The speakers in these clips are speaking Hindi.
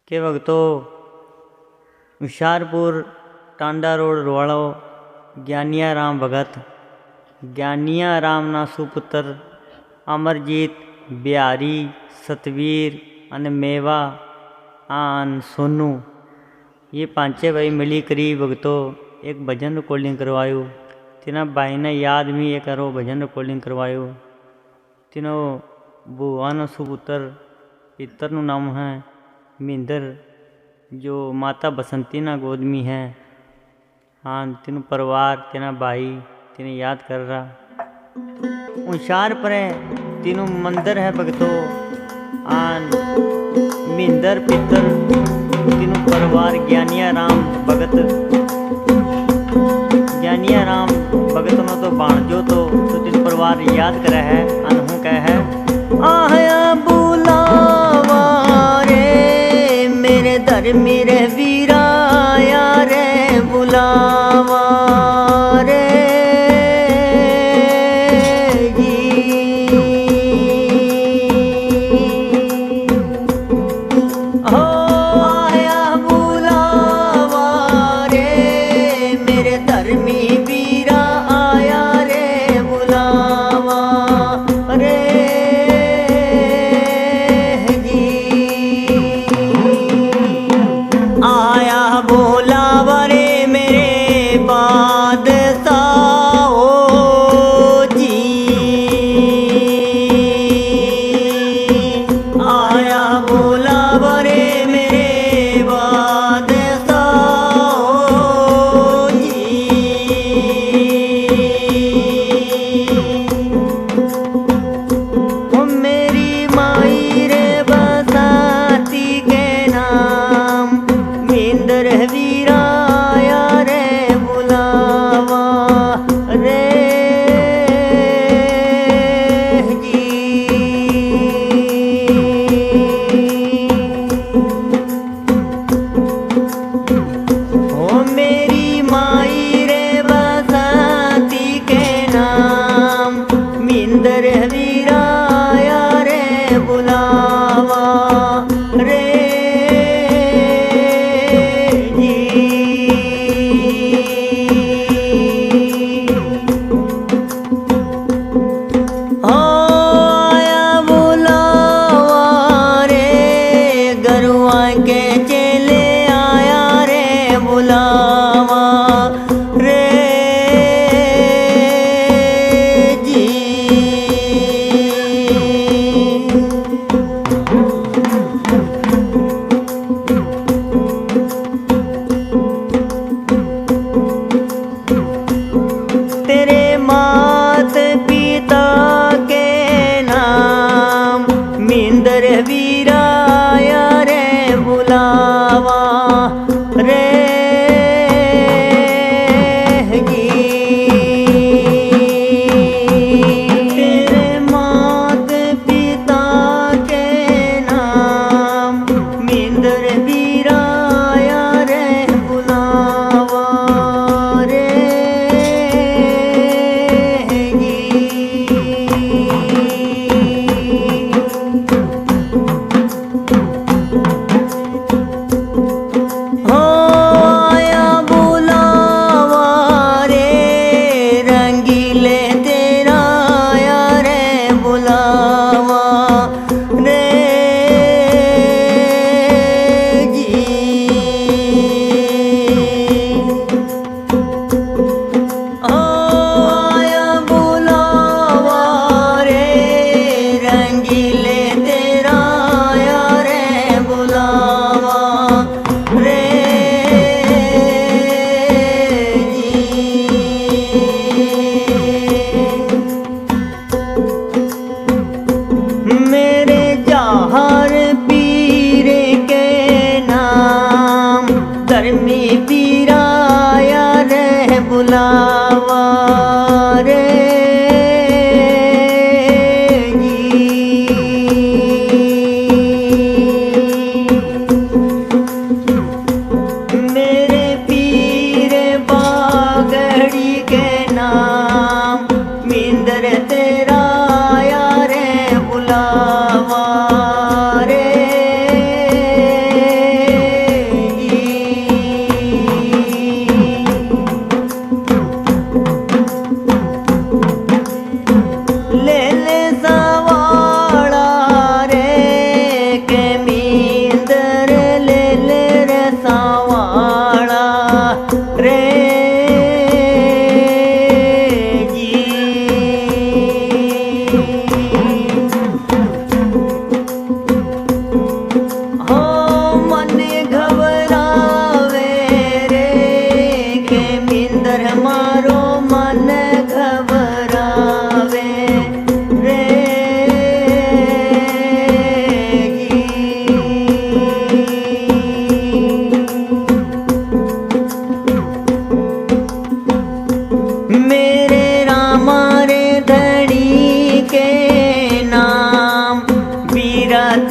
के भगतों हुशियारपुर टांडा रोड रोवाड़ो ज्ञानिया राम भगत ज्ञानिया राम ना सुपुत्र अमरजीत बिहारी सतवीर अने मेवा आन सोनू ये पांचे भाई मिली करी भगतों एक भजन रिकॉर्डिंग करवायु। तिना भाई ने याद में एक करो भजन रिकॉर्डिंग करवायु। तीनों बुआ सुपुत्र पितर नु नाम है मिंदर जो माता बसंती ना गोद में है। हाँ तीनों परिवार तीना भाई तीने याद कर रहा उशार पर तीनों मंदिर है भगतों आन मिंदर पितर तीनों परिवार ज्ञानिया राम भगत ज्ञानिया राम भगत में तो बाणजो तो तीन परिवार याद करे है अनहू कह है आया बुलावा रे मेरे धर्मी रे वीरा रे बुलावा रे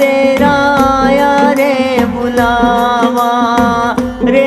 तेरा आया रे बुलावा रे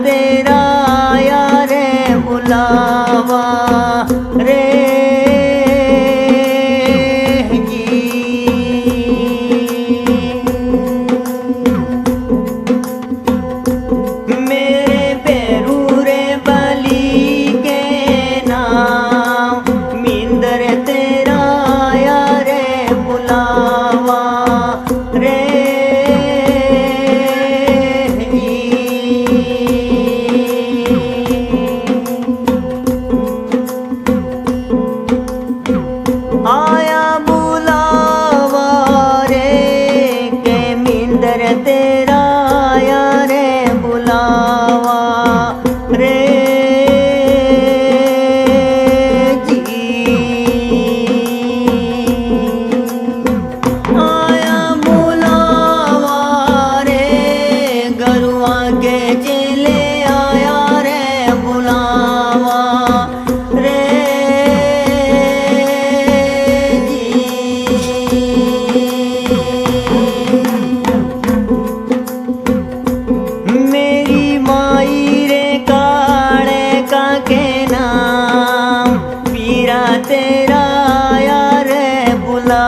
तेरा आया रे बुलावा रे मेरे पैरू रे बली के नाम मिंदर तेरा आया रे बुलावा रे तेरा आया रे बुलावा रे जी आया बुलावा रे गरुआ के चले आया रे बुलावा रे तेरा आया रे बुला